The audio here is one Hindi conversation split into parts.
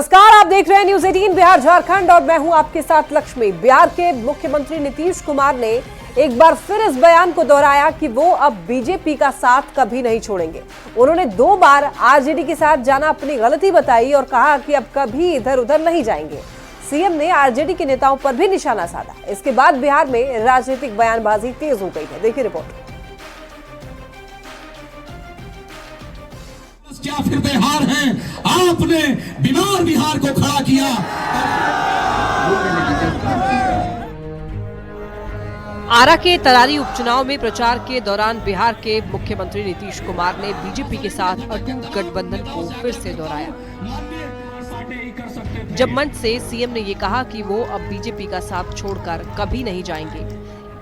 नमस्कार, आप देख रहे हैं न्यूज 18 बिहार झारखंड और मैं हूं आपके साथ लक्ष्मी। बिहार के मुख्यमंत्री नीतीश कुमार ने एक बार फिर इस बयान को दोहराया कि वो अब बीजेपी का साथ कभी नहीं छोड़ेंगे। उन्होंने 2 बार आरजेडी के साथ जाना अपनी गलती बताई और कहा कि अब कभी इधर उधर नहीं जाएंगे। सीएम ने आरजेडी के नेताओं पर भी निशाना साधा। इसके बाद बिहार में राजनीतिक बयानबाजी तेज हो गई है। देखिए रिपोर्ट। क्या फिर बिहार है? आपने बीमार बिहार को खड़ा किया। आरा के तरारी उपचुनाव में प्रचार के दौरान बिहार के मुख्यमंत्री नीतीश कुमार ने बीजेपी के साथ अटूट गठबंधन को फिर से दोहराया। जब मंच से सीएम ने ये कहा कि वो अब बीजेपी का साथ छोड़कर कभी नहीं जाएंगे।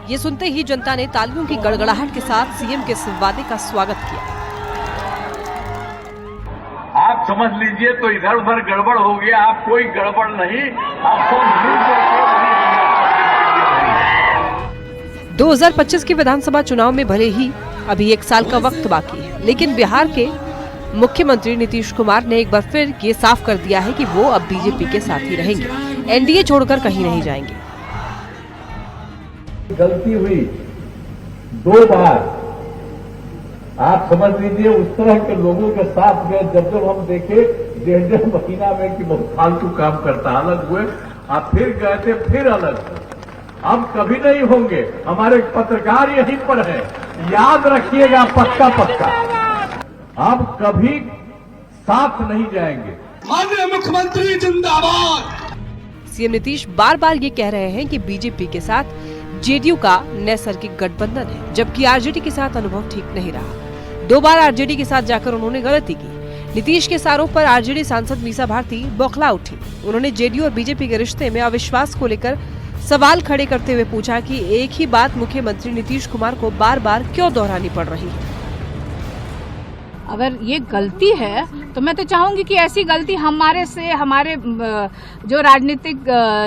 ये सुनते ही जनता ने तालियों की गड़गड़ाहट के साथ सीएम के इस वादे का स्वागत किया। आप समझ लीजिए तो इधर उधर गड़बड़ हो गया। आप कोई गड़बड़ नहीं, आपको 2025 के विधानसभा चुनाव में भले ही अभी 1 साल का वक्त बाकी है, लेकिन बिहार के मुख्यमंत्री नीतीश कुमार ने एक बार फिर ये साफ कर दिया है कि वो अब बीजेपी के साथ ही रहेंगे, एनडीए छोड़कर कहीं नहीं जाएंगे। गलती हुई 2 बार, आप समझ लीजिए उस तरह के लोगों के साथ में जब हम देखे 1.5 महीना में कि बहुत फालतू काम करता, अलग हुए, आप फिर गए थे, फिर अलग। हम कभी नहीं होंगे। हमारे पत्रकार यहीं पर है, याद रखिएगा पक्का पक्का, हम कभी साथ नहीं जाएंगे। माननीय मुख्यमंत्री जिंदाबाद। सीएम नीतीश बार बार ये कह रहे हैं कि बीजेपी के साथ जेडीयू का नैसर्गिक गठबंधन है, जबकि आरजेडी के साथ अनुभव ठीक नहीं रहा। 2 बार आरजेडी के साथ जाकर उन्होंने गलती की। नीतीश के आरोप पर आरजेडी सांसद मीसा भारती बौखला उठी। उन्होंने जेडीयू और बीजेपी के रिश्ते में अविश्वास को लेकर सवाल खड़े करते हुए पूछा कि एक ही बात मुख्यमंत्री नीतीश कुमार को बार बार क्यों दोहरानी पड़ रही है। अगर ये गलती है तो मैं तो चाहूंगी कि ऐसी गलती हमारे जो राजनीतिक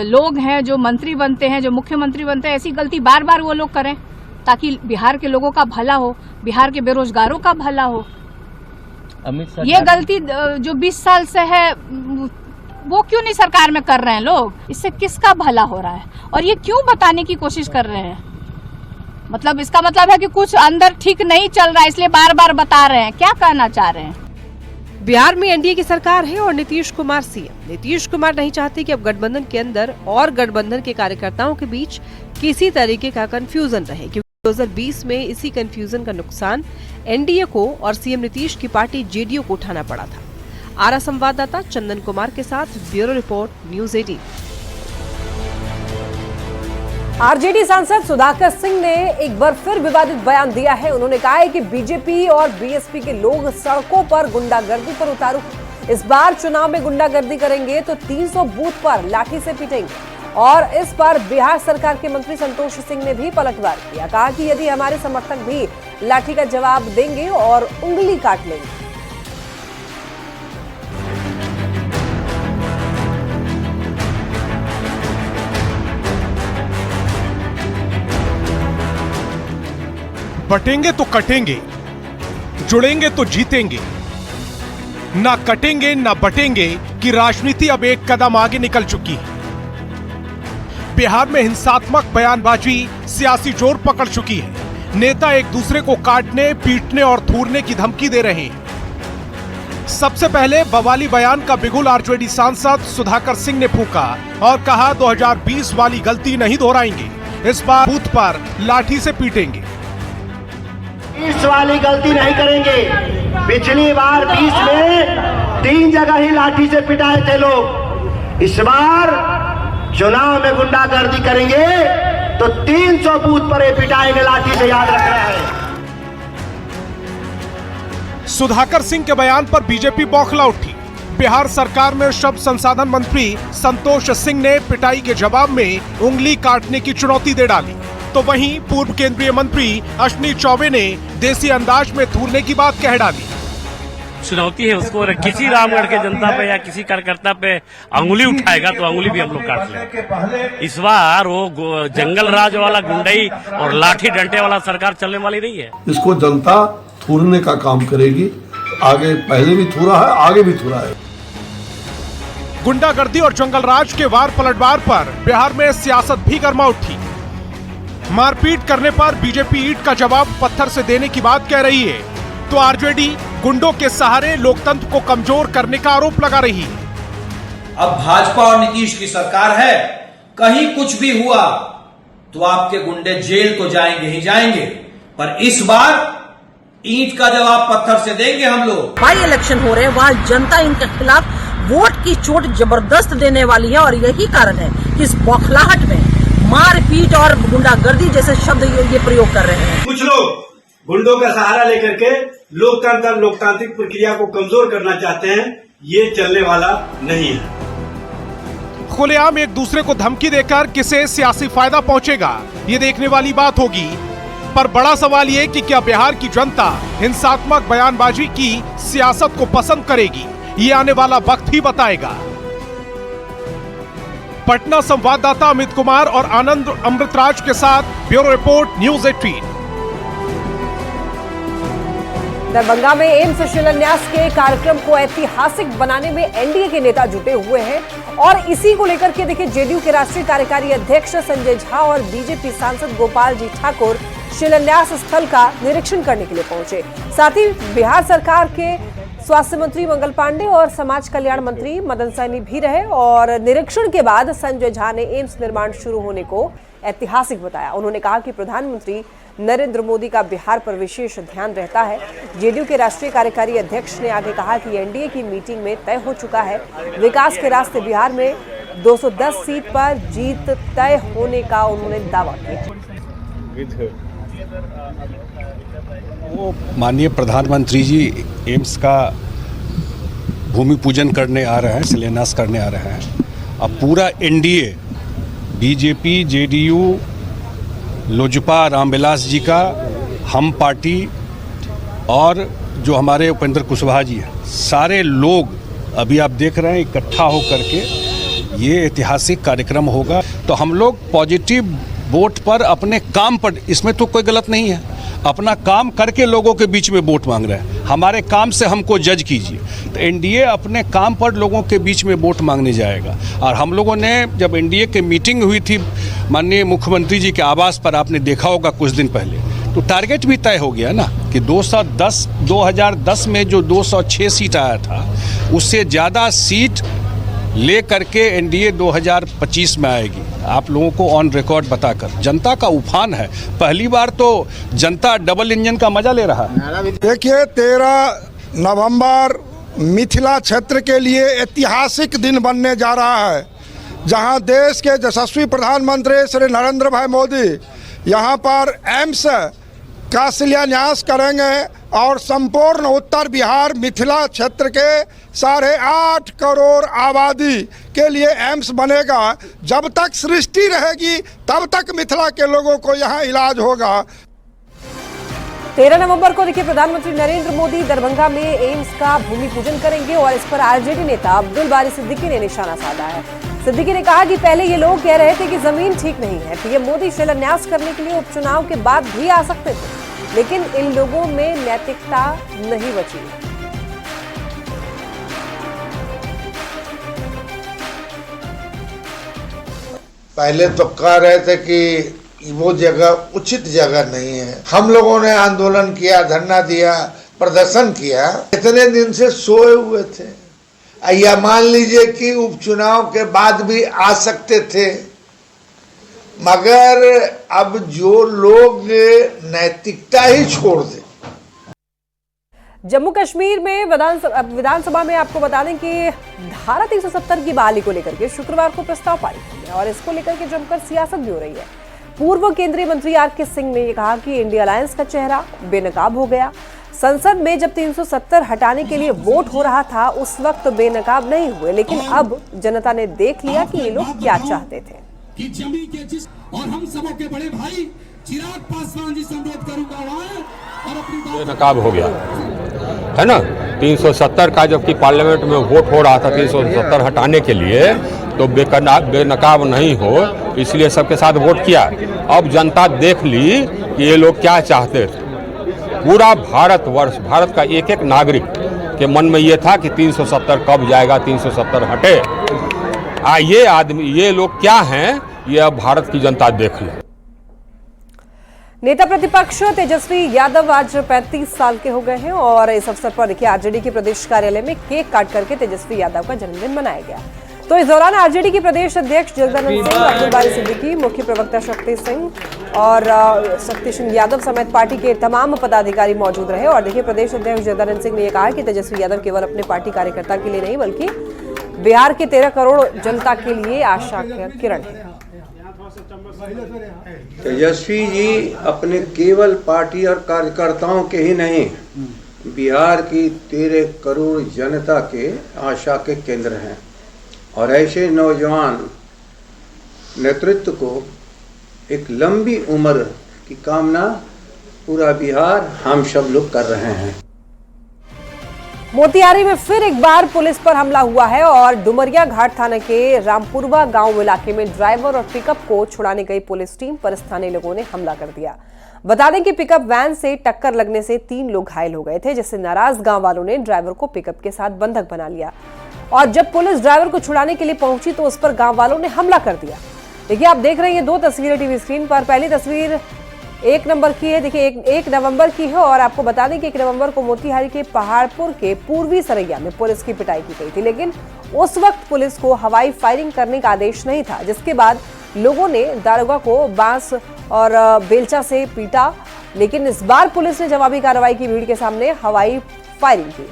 लोग हैं, जो मंत्री बनते हैं, जो मुख्यमंत्री बनते हैं, ऐसी गलती बार बार वो लोग करें, ताकि बिहार के लोगों का भला हो, बिहार के बेरोजगारों का भला हो। ये गलती जो 20 साल से है वो क्यों नहीं सरकार में कर रहे हैं लोग? इससे किसका भला हो रहा है और ये क्यों बताने की कोशिश कर रहे हैं? मतलब इसका मतलब है कि कुछ अंदर ठीक नहीं चल रहा है, इसलिए बार बार बता रहे हैं। क्या कहना चाह रहे हैं? बिहार में एनडीए की सरकार है और नीतीश कुमार सीएम। नीतीश कुमार नहीं चाहते कि अब गठबंधन के अंदर और गठबंधन के कार्यकर्ताओं के बीच किसी तरीके का कंफ्यूजन रहे, क्योंकि 2020 में इसी कंफ्यूजन का नुकसान एनडीए को और सीएम नीतीश की पार्टी जेडीयू को उठाना पड़ा था। आरा संवाददाता चंदन कुमार के साथ ब्यूरो रिपोर्ट, न्यूज 18। आरजेडी सांसद सुधाकर सिंह ने एक बार फिर विवादित बयान दिया है। उन्होंने कहा है कि बीजेपी और बीएसपी के लोग सड़कों पर गुंडागर्दी पर उतारू। इस बार चुनाव में गुंडागर्दी करेंगे तो 300 बूथ पर लाठी से पीटेंगे। और इस पर बिहार सरकार के मंत्री संतोष सिंह ने भी पलटवार किया। कहा कि यदि हमारे समर्थक भी लाठी का जवाब देंगे और उंगली काट लेंगे। बटेंगे तो कटेंगे, जुड़ेंगे तो जीतेंगे। ना कटेंगे ना बटेंगे की राजनीति अब एक कदम आगे निकल चुकी है। बिहार में हिंसात्मक बयानबाजी सियासी जोर पकड़ चुकी है। नेता एक दूसरे को काटने, पीटने और थूरने की धमकी दे रहे हैं। सबसे पहले बवाली बयान का बिगुल आरजेडी सांसद सुधाकर सिंह ने फूंका और कहा 2020 वाली गलती नहीं दोहराएंगे, इस बार बूथ पर लाठी से पीटेंगे। इस वाली गलती नहीं करेंगे। पिछली बार 20 में 3 जगह ही लाठी से पिटाए थे लोग। इस बार चुनाव में गुंडागर्दी करेंगे तो 300 बूथ पर पिटाएंगे लाठी से, याद रखना है। सुधाकर सिंह के बयान पर बीजेपी बौखला उठी। बिहार सरकार में श्रम संसाधन मंत्री संतोष सिंह ने पिटाई के जवाब में उंगली काटने की चुनौती दे डाली, तो वहीं पूर्व केंद्रीय मंत्री अश्विनी चौबे ने देसी अंदाज में थूरने की बात कह डाली। चुनौती है उसको, किसी रामगढ़ के जनता पे या किसी कार्यकर्ता पे अंगुली उठाएगा तो अंगुली भी हम लोग काट लेंगे। इस बार वो जंगल राज वाला गुंडई और लाठी डंडे वाला सरकार चलने वाली नहीं है। इसको जनता थूरने का काम करेगी। आगे पहले भी थूरा है, आगे भी थूरा है। गुंडागर्दी और जंगलराज के वार पलटवार पर बिहार में सियासत भी गर्मा उठी। मारपीट करने पर बीजेपी ईंट का जवाब पत्थर से देने की बात कह रही है, तो आरजेडी गुंडों के सहारे लोकतंत्र को कमजोर करने का आरोप लगा रही है। अब भाजपा और नीतीश की सरकार है, कहीं कुछ भी हुआ तो आपके गुंडे जेल तो जाएंगे ही जाएंगे, पर इस बार ईंट का जवाब पत्थर से देंगे हम लोग। बाई इलेक्शन हो रहे हैं, वहाँ जनता इनके खिलाफ वोट की चोट जबरदस्त देने वाली है और यही कारण है कि इस बौखलाहट में मारपीट और गुंडागर्दी जैसे शब्द ये प्रयोग कर रहे हैं। कुछ लोग गुंडों का सहारा लेकर के लोकतांत्रिक प्रक्रिया को कमजोर करना चाहते हैं, ये चलने वाला नहीं है। खुलेआम एक दूसरे को धमकी देकर किसे सियासी फायदा पहुंचेगा, ये देखने वाली बात होगी। पर बड़ा सवाल ये कि क्या बिहार की जनता हिंसात्मक बयानबाजी की सियासत को पसंद करेगी, ये आने वाला वक्त ही बताएगा। पटना संवाददाता अमित कुमार और आनंद अमृतराज के साथ ब्यूरो रिपोर्ट, न्यूज़ 18। दरभंगा में एम्स शिलान्यास के कार्यक्रम को ऐतिहासिक बनाने में एनडीए के नेता जुटे हुए हैं और इसी को लेकर के देखिए जेडीयू के राष्ट्रीय कार्यकारी अध्यक्ष संजय झा और बीजेपी सांसद गोपाल जी ठाकुर शिलान्यास स्थल का निरीक्षण करने के लिए पहुंचे। साथ ही बिहार सरकार के स्वास्थ्य मंत्री मंगल पांडे और समाज कल्याण मंत्री मदन सहनी भी रहे और निरीक्षण के बाद संजय झा ने एम्स निर्माण शुरू होने को ऐतिहासिक बताया। उन्होंने कहा कि प्रधानमंत्री नरेंद्र मोदी का बिहार पर विशेष ध्यान रहता है। जेडीयू के राष्ट्रीय कार्यकारी अध्यक्ष ने आगे कहा कि एनडीए की मीटिंग में तय हो चुका है, विकास के रास्ते बिहार में 210 सीट पर जीत तय होने का उन्होंने दावा किया। वो माननीय प्रधानमंत्री जी एम्स का भूमि पूजन करने आ रहे हैं, शिलान्यास करने आ रहे हैं। अब पूरा NDA, BJP, JDU, Lojpa Ramvilas ji का, हम पार्टी और जो हमारे उपेंद्र कुशवाहा जी हैं, सारे लोग अभी आप देख रहे हैं इकट्ठा होकर के ये ऐतिहासिक कार्यक्रम होगा। तो हम लोग पॉजिटिव वोट पर, अपने काम पर, इसमें तो कोई गलत नहीं है, अपना काम करके लोगों के बीच में वोट मांग रहे हैं। हमारे काम से हमको जज कीजिए। तो एनडीए अपने काम पर लोगों के बीच में वोट मांगने जाएगा। और हम लोगों ने जब एनडीए की मीटिंग हुई थी माननीय मुख्यमंत्री जी के आवास पर, आपने देखा होगा कुछ दिन पहले, तो टारगेट भी तय हो गया ना कि 2010 में जो 206 सीट आया था उससे ज़्यादा सीट ले करके एनडीए 2025 में आएगी। आप लोगों को ऑन रिकॉर्ड बताकर, जनता का उफान है। पहली बार तो जनता डबल इंजन का मजा ले रहा है। देखिए 13 नवंबर मिथिला क्षेत्र के लिए ऐतिहासिक दिन बनने जा रहा है, जहां देश के यशस्वी प्रधानमंत्री श्री नरेंद्र भाई मोदी यहां पर एम्स का शिलान्यास करेंगे और संपूर्ण उत्तर बिहार मिथिला क्षेत्र के 8.5 करोड़ आबादी के लिए एम्स बनेगा। जब तक सृष्टि रहेगी तब तक मिथिला के लोगों को यहाँ इलाज होगा। 13 नवंबर को देखिए प्रधानमंत्री नरेंद्र मोदी दरभंगा में एम्स का भूमि पूजन करेंगे और इस पर आरजेडी नेता अब्दुल बारी सिद्दीकी ने निशाना साधा है। सिद्दीकी ने कहा कि पहले ये लोग कह रहे थे कि जमीन ठीक नहीं है, पीएम मोदी शिलान्यास करने के लिए उपचुनाव के बाद भी आ सकते थे, लेकिन इन लोगों में नैतिकता नहीं बची। पहले तो कह रहे थे कि वो जगह उचित जगह नहीं है। हम लोगों ने आंदोलन किया, धरना दिया, प्रदर्शन किया, इतने दिन से सोए हुए थे। या मान लीजिए कि उपचुनाव के बाद भी आ सकते थे, मगर अब जो लोग नैतिकता ही छोड़ दे। जम्मू कश्मीर में विधानसभा में आपको बता दें कि धारा 370 की बहाली को लेकर के शुक्रवार को प्रस्ताव पारित हो गया और इसको लेकर के जमकर सियासत भी हो रही है। पूर्व केंद्रीय मंत्री आर.के. सिंह ने कहा कि इंडिया अलायंस का चेहरा बेनकाब हो गया। संसद में जब 370 हटाने के लिए वोट हो रहा था उस वक्त बेनकाब नहीं हुए, लेकिन अब जनता ने देख लिया कि ये लोग क्या चाहते थे। कि जमी के जिस और हम सबों के बड़े भाई चिराग पासवान जी से अनुरोध करूंगा और अपनी बेनकाब हो गया है ना। 370 का जबकि पार्लियामेंट में वोट हो रहा था 370 हटाने के लिए, तो बेनकाब नहीं हो इसलिए सबके साथ वोट किया। अब जनता देख ली कि ये लोग क्या चाहते थे। पूरा भारतवर्ष, भारत का एक एक नागरिक के मन में ये था कि 370 कब जाएगा, 370 हटे। ये लोग क्या हैं, ये अब भारत की जनता देख ले। नेता प्रतिपक्ष तेजस्वी यादव आज 35 साल के हो गए हैं और इस अवसर पर देखिए आरजेडी के प्रदेश कार्यालय में केक काट करके तेजस्वी यादव का जन्मदिन मनाया गया। तो इस दौरान आरजेडी के प्रदेश अध्यक्ष जगदानंद सिंह, अब्दुल बारी सिद्दीकी, मुख्य प्रवक्ता शक्ति सिंह और शक्ति सिंह यादव समेत पार्टी के तमाम पदाधिकारी मौजूद रहे। और देखिए प्रदेश अध्यक्ष जगदानंद सिंह ने यह कहा कि तेजस्वी यादव केवल अपने पार्टी कार्यकर्ता के लिए नहीं बल्कि बिहार के 13 करोड़ जनता के लिए आशा का किरण है। तेजस्वी जी अपने केवल पार्टी और कार्यकर्ताओं के ही नहीं, बिहार की 13 करोड़ जनता के आशा के केंद्र हैं। और ऐसे नौजवान नेतृत्व को एक लंबी उम्र की कामना पूरा बिहार हम सब लोग कर रहे हैं। मोतिहारी में फिर एक बार पुलिस पर हमला हुआ है और डुमरिया घाट थाने के रामपुरवा गांव इलाके में ड्राइवर और पिकअप को छुड़ाने गई पुलिस टीम पर स्थानीय लोगों ने हमला कर दिया। बता दें कि पिकअप वैन से टक्कर लगने से 3 लोग घायल हो गए थे, जिससे नाराज गांव वालों ने ड्राइवर को पिकअप के साथ बंधक बना लिया और जब पुलिस ड्राइवर को छुड़ाने के लिए पहुंची तो उस पर गांव वालों ने हमला कर दिया। देखिए आप देख रहे हैं 2 तस्वीरें टीवी स्क्रीन पर। पहली तस्वीर 1 नंबर की है, देखिए 1 नवंबर की है और आपको बता दें कि 1 नवंबर को मोतिहारी के पहाड़पुर के पूर्वी सरैया में पुलिस की पिटाई की गई थी, लेकिन उस वक्त पुलिस को हवाई फायरिंग करने का आदेश नहीं था, जिसके बाद लोगों ने दारोगा को बांस और बेलचा से पीटा। लेकिन इस बार पुलिस ने जवाबी कार्रवाई की, भीड़ के सामने हवाई फायरिंग की।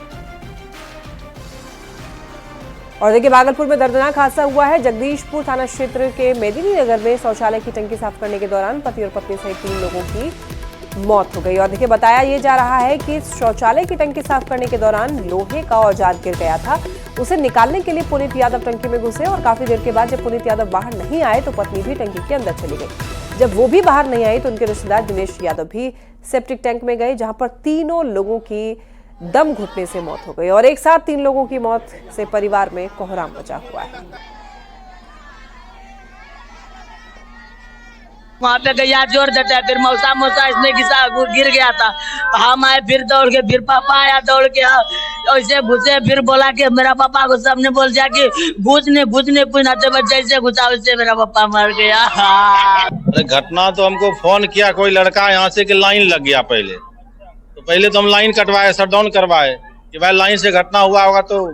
और देखिए भागलपुर में दर्दनाक हादसा हुआ है। जगदीशपुर थाना क्षेत्र के मेदिनी नगर में शौचालय की टंकी साफ करने के दौरान पति और पत्नी सहित 3 लोगों की मौत हो गई। और देखिए बताया ये जा रहा है कि शौचालय की टंकी साफ करने के दौरान लोहे का औजार गिर गया था। उसे निकालने के लिए पुनीत यादव टंकी में घुसे और काफी देर के बाद जब पुनीत यादव बाहर नहीं आए तो पत्नी भी टंकी के अंदर चली गई। जब वो भी बाहर नहीं आई तो उनके रिश्तेदार दिनेश यादव भी सेप्टिक टैंक में गए, जहां पर तीनों लोगों की दम घुटने से मौत हो गई और एक साथ 3 लोगों की मौत से परिवार में कोहराम मचा हुआ है। वहाँ पे गैया जोर देता है, फिर मौसा इसने घिसा गिर गया था। हम आए, फिर दौड़ के, फिर पापा आया दौड़ के, ऐसे घुसे, फिर बोला कि मेरा पापा को सबने बोल दिया कि घुसने पूछनाते बच्चे जैसे घुसा उससे मेरा पापा मर गया। अरे घटना तो हमको फोन किया कोई लड़का यहाँ से कि लाइन लग गया। पहले तो हम लाइन कटवाए, शटडाउन करवाए कि भाई लाइन से घटना हुआ होगा तो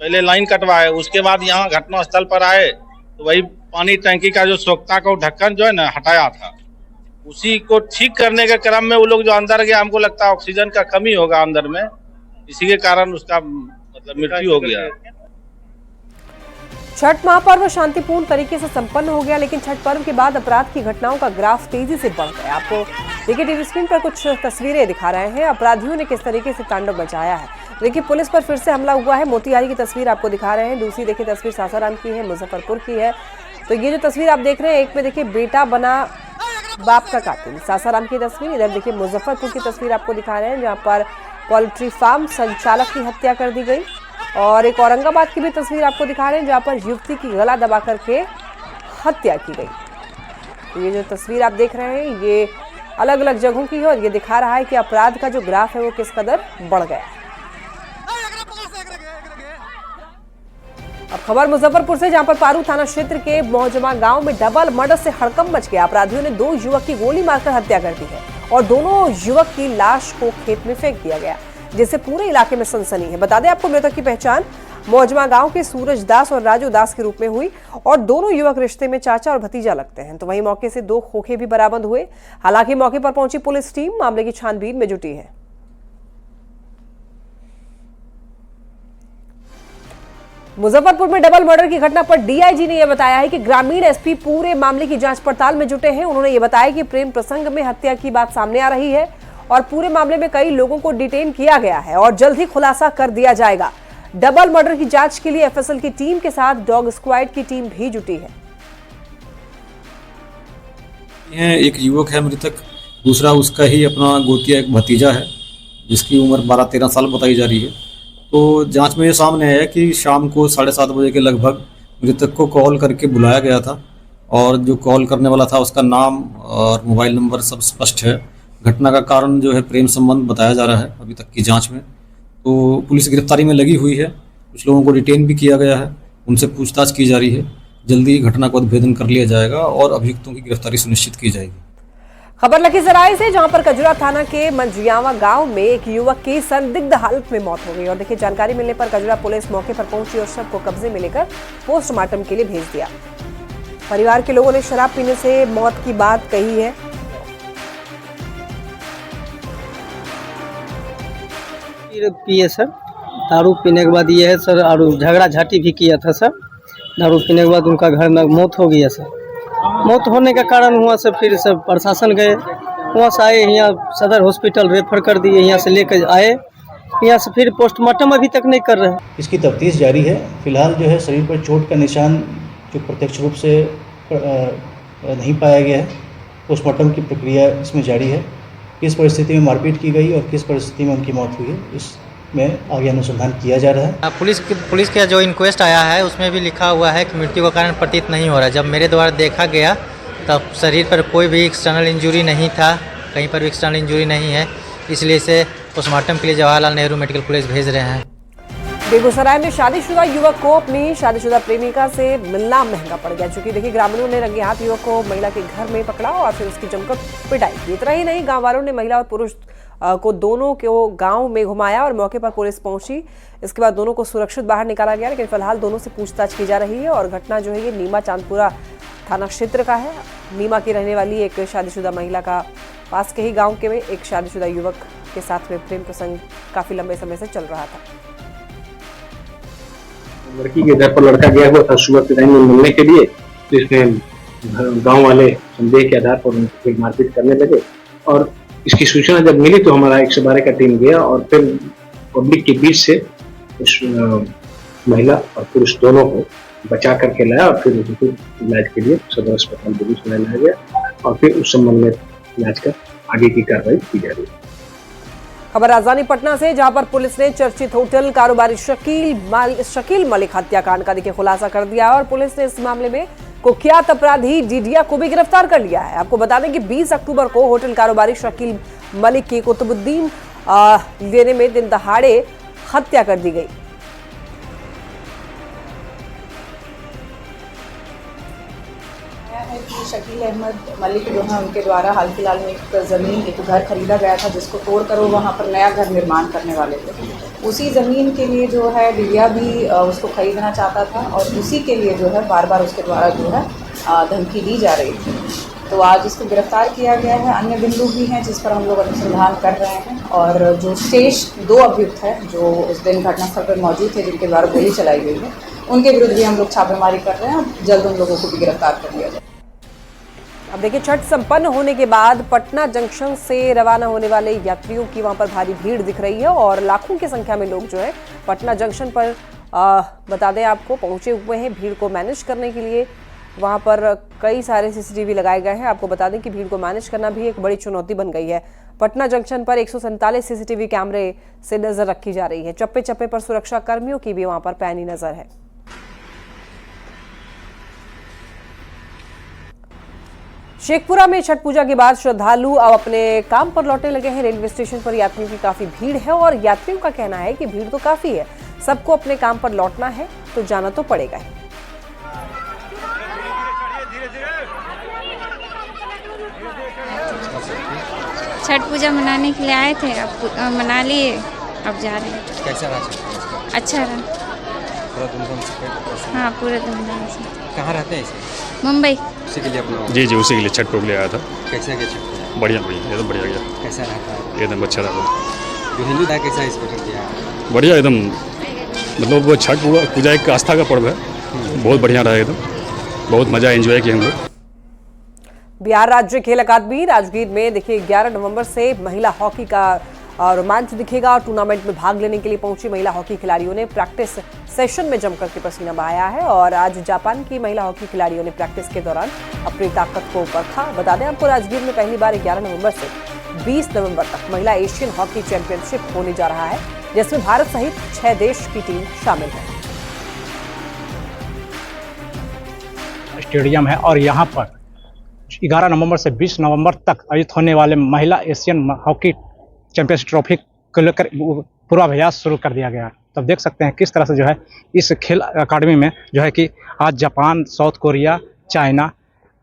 पहले लाइन कटवाए। उसके बाद यहाँ घटना स्थल पर आए तो वही पानी टंकी का जो सोखता का ढक्कन जो है ना हटाया था, उसी को ठीक करने के क्रम में वो लोग जो अंदर गया, हमको लगता है ऑक्सीजन का कमी होगा अंदर में, इसी के कारण उसका मतलब मृत्यु हो गया। छठ महापर्व शांतिपूर्ण तरीके से संपन्न हो गया, लेकिन छठ पर्व के बाद अपराध की घटनाओं का ग्राफ तेजी से बढ़ गया। आपको देखिए टीवी स्क्रीन पर कुछ तस्वीरें दिखा रहे हैं, अपराधियों ने किस तरीके से तांडव मचाया है। देखिए पुलिस पर फिर से हमला हुआ है। मोतिहारी की तस्वीर आपको दिखा रहे हैं, दूसरी देखिए तस्वीर सासाराम की है, मुजफ्फरपुर की है। तो ये जो तस्वीर आप देख रहे हैं, एक में देखिए बेटा बना बाप का कातिल, सासाराम की तस्वीर। इधर देखिए मुजफ्फरपुर की तस्वीर आपको दिखा रहे हैं, जहाँ पर पोल्ट्री फार्म संचालक की हत्या कर दी गई। और एक औरंगाबाद की भी तस्वीर आपको दिखा रहे हैं, जहाँ पर युवती की गला दबा करके हत्या की गई। तो ये जो तस्वीर आप देख रहे हैं, ये अलग अलग जगहों की है और ये दिखा रहा है कि अपराध का जो ग्राफ है वो किस कदर बढ़ गया। अब खबर मुजफ्फरपुर से, जहां पर पारू थाना क्षेत्र के मोहजमा गांव में डबल मर्डर से हड़कंप मच गया। अपराधियों ने 2 युवक की गोली मारकर हत्या कर दी है और दोनों युवक की लाश को खेत में फेंक दिया गया, जिससे पूरे इलाके में सनसनी है। बता दें आपको, मृतक की पहचान मोहजमा गांव के सूरज दास और राजू दास के रूप में हुई और दोनों युवक रिश्ते में चाचा और भतीजा लगते हैं। तो वहीं मौके से 2 खोखे भी बरामद हुए। हालांकि मौके पर पहुंची पुलिस टीम मामले की छानबीन में जुटी है। मुजफ्फरपुर में डबल मर्डर की घटना पर डीआईजी ने यह बताया है कि ग्रामीण एसपी पूरे मामले की जांच पड़ताल में जुटे हैं। उन्होंने ये बताया कि प्रेम प्रसंग में हत्या की बात सामने आ रही है और पूरे मामले में कई लोगों को डिटेन किया गया है और जल्द ही खुलासा कर दिया जाएगा। डबल मर्डर की जांच के लिए एफएसएल की टीम के साथ डॉग स्क्वाड की टीम भी जुटी है। एक युवक है मृतक, दूसरा उसका ही अपना गोतिया एक भतीजा है जिसकी उम्र 12-13 साल बताई जा रही है। तो जांच में ये सामने आया कि शाम को 7:30 बजे के लगभग मृतक को कॉल करके बुलाया गया था और जो कॉल करने वाला था उसका नाम और मोबाइल नंबर सब स्पष्ट है। घटना का कारण जो है प्रेम संबंध बताया जा रहा है अभी तक की जांच में। तो पुलिस गिरफ्तारी में लगी हुई है, कुछ लोगों को डिटेन भी किया गया है, उनसे पूछताछ की जा रही है। जल्दी ही घटना को उद्भेदन कर लिया जाएगा और अभियुक्तों की गिरफ्तारी सुनिश्चित की जाएगी। खबर लखीसराय से, जहां पर कजुरा थाना के मंजियावा गांव में एक युवक की संदिग्ध हालत में मौत हो गई। और देखिए, जानकारी मिलने पर कजुरा पुलिस मौके पर पहुंची और शव को कब्जे में लेकर पोस्टमार्टम के लिए भेज दिया। परिवार के लोगों ने शराब पीने से मौत की बात कही है। पिए सर, दारू पीने के बाद ये है सर, और झगड़ा झाटी भी किया था सर। दारू पीने के बाद उनका घर में मौत हो गया सर। मौत होने का कारण हुआ सर, फिर सब प्रशासन गए, वहाँ से आए, यहाँ सदर हॉस्पिटल रेफर कर दिए, यहाँ से लेकर आए, यहाँ से फिर पोस्टमार्टम अभी तक नहीं कर रहे हैं। इसकी तफ्तीश जारी है। फिलहाल जो है शरीर पर चोट का निशान जो प्रत्यक्ष रूप से नहीं पाया गया है। पोस्टमार्टम की प्रक्रिया इसमें जारी है। किस परिस्थिति में मारपीट की गई और किस परिस्थिति में उनकी मौत हुई है, इसमें आगे अनुसंधान किया जा रहा है। पुलिस का जो इंक्वेस्ट आया है उसमें भी लिखा हुआ है कि मृत्यु का कारण प्रतीत नहीं हो रहा है। जब मेरे द्वारा देखा गया तब शरीर पर कोई भी एक्सटर्नल इंजरी नहीं था, कहीं पर भी एक्सटर्नल इंजरी नहीं है, इसलिए इसे पोस्टमार्टम के लिए जवाहरलाल नेहरू मेडिकल कॉलेज भेज रहे हैं। बेगूसराय में शादीशुदा युवक को अपनी शादीशुदा प्रेमिका से मिलना महंगा पड़ गया। चूंकि देखिए, ग्रामीणों ने रंगे हाथ युवक को महिला के घर में पकड़ा और फिर उसकी जमकर पिटाई की। इतना ही नहीं, गांव वालों ने महिला और पुरुष को दोनों को गांव में घुमाया और मौके पर पुलिस पहुंची। इसके बाद दोनों को सुरक्षित बाहर निकाला गया, लेकिन फिलहाल दोनों से पूछताछ की जा रही है। और घटना जो है ये नीमा चांदपुरा थाना क्षेत्र का है। नीमा की रहने वाली एक शादीशुदा महिला का पास के ही गाँव के में एक शादीशुदा युवक के साथ में प्रेम प्रसंग काफी लंबे समय से चल रहा था। लड़की के घर पर लड़का गया हुआ था सुबह के टाइम में मिलने के लिए, तो इसमें गांव वाले संदेह के आधार पर उनको फिर मारपीट करने लगे। और इसकी सूचना जब मिली तो हमारा 112 का टीम गया और फिर पब्लिक के बीच से उस महिला और पुरुष दोनों को बचा करके लाया और फिर उनको इलाज के लिए सदर अस्पताल बेगूसराय लाया गया और फिर उस संबंध में इलाज कर आगे की कार्रवाई की जा रही है। खबर राजधानी पटना से, जहां पर पुलिस ने चर्चित होटल कारोबारी शकील मलिक हत्याकांड का देखिए खुलासा कर दिया और पुलिस ने इस मामले में कुख्यात अपराधी डीडिया को भी गिरफ्तार कर लिया है। आपको बता दें कि 20 अक्टूबर को होटल कारोबारी शकील मलिक की कुतुबुद्दीन लेने में दिन दहाड़े हत्या कर दी गई। शकील अहमद मलिक जो है उनके द्वारा हाल फिलहाल में एक ज़मीन, एक घर खरीदा गया था जिसको तोड़कर वो वहाँ पर नया घर निर्माण करने वाले थे। उसी ज़मीन के लिए जो है डिलिया भी उसको खरीदना चाहता था और उसी के लिए जो है बार बार उसके द्वारा जो है धमकी दी जा रही थी। तो आज इसको गिरफ्तार किया गया है। अन्य बिंदु भी हैं जिस पर हम लोग अनुसंधान कर रहे हैं और जो शेष 2 अभियुक्त हैं जो उस दिन घटनास्थल पर मौजूद थे जिनके द्वारा गोली चलाई गई है, उनके विरुद्ध भी हम लोग छापेमारी कर रहे हैं और जल्द उन लोगों को भी गिरफ्तार कर लिया जाए। अब देखिए, छठ संपन्न होने के बाद पटना जंक्शन से रवाना होने वाले यात्रियों की वहां पर भारी भीड़ दिख रही है और लाखों की संख्या में लोग जो है पटना जंक्शन पर बता दें आपको पहुंचे हुए हैं भीड़ को मैनेज करने के लिए। वहां पर कई सारे सीसीटीवी लगाए गए हैं। आपको बता दें कि भीड़ को मैनेज करना भी एक बड़ी चुनौती बन गई है। पटना जंक्शन पर 147 सीसीटीवी कैमरे से नजर रखी जा रही है। चप्पे चप्पे पर सुरक्षा कर्मियों की भी वहां पर पैनी नजर है। शेखपुरा में छठ पूजा के बाद श्रद्धालु अब अपने काम पर लौटने लगे हैं। रेलवे स्टेशन पर यात्रियों की काफी भीड़ है और यात्रियों का कहना है कि भीड़ तो काफी है, सबको अपने काम पर लौटना है तो जाना तो पड़ेगा ही। छठ पूजा मनाने के लिए आए थे, अब मना लिए, अब जा रहे हैं। कैसा रहा? अच्छा रहा। पूरा धूमधाम से? हाँ, पूरा धूमधाम से। कहाँ रहते हैं इसे? मुंबई। उसी के लिए अपना? जी, उसी के लिए छठ को ले आया था। कैसा गया छठ पूजा? बढ़िया एकदम बढ़िया गया। कैसा रहता है? एकदम अच्छा रहा। जो हिंदू था कैसा इसको कर दिया? बढ़िया एकदम, मतलब वो छठ पूजा एक आस्था का पर्व है, बहुत बढ़िया रहा एकदम, बहुत मजा एंजॉय किया हम लोग। बिहार राज्य खेल अकादमी राजगीर में देखिए 11 नवंबर से महिला हॉकी का रोमांच दिखेगा। टूर्नामेंट में भाग लेने के लिए पहुंची महिला हॉकी खिलाड़ियों ने प्रैक्टिस सेशन में जमकर के पसीना बहाया है और आज जापान की महिला हॉकी खिलाड़ियों ने प्रैक्टिस के दौरान अपनी ताकत को परखा। बता दें आपको, राजगीर में पहली बार 11 नवंबर से 20 नवंबर तक महिला एशियन हॉकी चैंपियनशिप होने जा रहा है, जिसमें भारत सहित 6 देश की टीम शामिल है। स्टेडियम है और यहाँ पर 11 नवंबर से 20 नवंबर तक आयोजित होने वाले महिला एशियन हॉकी चैंपियनशिप ट्रॉफी को लेकर पूर्वाभ्यास शुरू कर दिया गया। तब देख सकते हैं किस तरह से जो है इस खेल अकादमी में जो है कि आज जापान, साउथ कोरिया, चाइना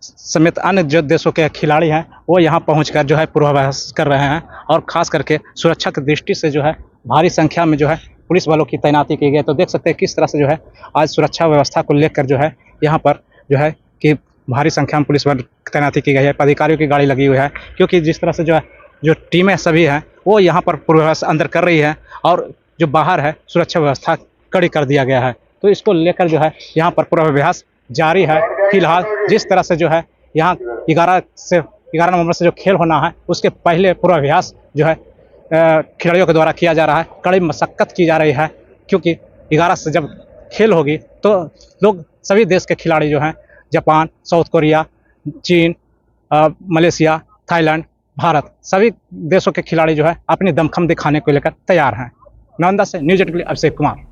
समेत अन्य जो देशों के खिलाड़ी हैं वो यहाँ पहुंचकर जो है पूर्वाभ्यास कर रहे हैं। और ख़ास करके सुरक्षा की दृष्टि से जो है भारी संख्या में जो है पुलिस बलों की तैनाती की गई। तो देख सकते हैं किस तरह से जो है आज सुरक्षा व्यवस्था को लेकर जो है यहाँ पर जो है कि भारी संख्या में पुलिस बल की तैनाती की गई है, अधिकारियों की गाड़ी लगी हुई है, क्योंकि जिस तरह से जो है जो टीमें सभी हैं वो यहाँ पर पूर्वाभ्यास अंदर कर रही है और जो बाहर है सुरक्षा व्यवस्था कड़ी कर दिया गया है। तो इसको लेकर जो है यहाँ पर पूर्वाभ्यास जारी है। फिलहाल जिस तरह से जो है यहाँ 11 नवंबर से जो खेल होना है उसके पहले पूर्वाभ्यास जो है खिलाड़ियों के द्वारा किया जा रहा है। कड़ी मशक्कत की जा रही है, क्योंकि 11 से जब खेल होगी तो लोग सभी देश के खिलाड़ी जो हैं जापान, साउथ कोरिया, चीन, मलेशिया, थाईलैंड, भारत सभी देशों के खिलाड़ी जो है अपनी दमखम दिखाने को लेकर तैयार हैं। नालंदा से न्यूज 8 के लिए अभिषेक कुमार।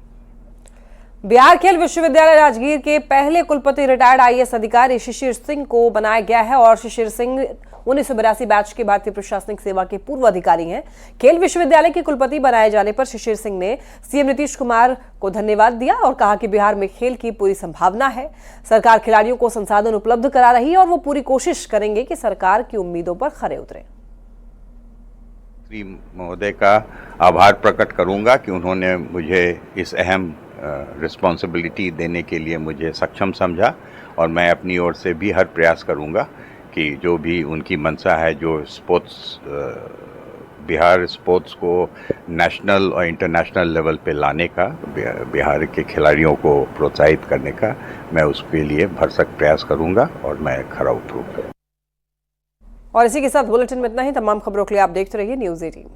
बिहार खेल विश्वविद्यालय राजगीर के पहले कुलपति रिटायर्ड आईएएस अधिकारी शिशिर सिंह को बनाया गया है और शिशिर सिंह 1982 बैच के भारतीय प्रशासनिक सेवा के पूर्व अधिकारी हैं। खेल विश्वविद्यालय के कुलपति बनाए जाने पर शिशिर सिंह ने सीएम नीतीश कुमार को धन्यवाद दिया और कहा कि बिहार में खेल की पूरी संभावना है। सरकार खिलाड़ियों को संसाधन उपलब्ध करा रही है और वो पूरी कोशिश करेंगे कि सरकार की उम्मीदों पर खरे उतरे। श्री महोदय का आभार प्रकट करूंगा कि उन्होंने मुझे इस अहम रिस्पॉन्सिबिलिटी देने के लिए मुझे सक्षम समझा और मैं अपनी ओर से भी हर प्रयास करूंगा कि जो भी उनकी मंशा है, जो स्पोर्ट्स बिहार स्पोर्ट्स को नेशनल और इंटरनेशनल लेवल पे लाने का, बिहार के खिलाड़ियों को प्रोत्साहित करने का, मैं उसके लिए भरसक प्रयास करूंगा और मैं खरा उतरूंगा। और इसी के साथ बुलेटिन में इतना ही। तमाम खबरों के लिए आप देखते रहिए न्यूज़ 18।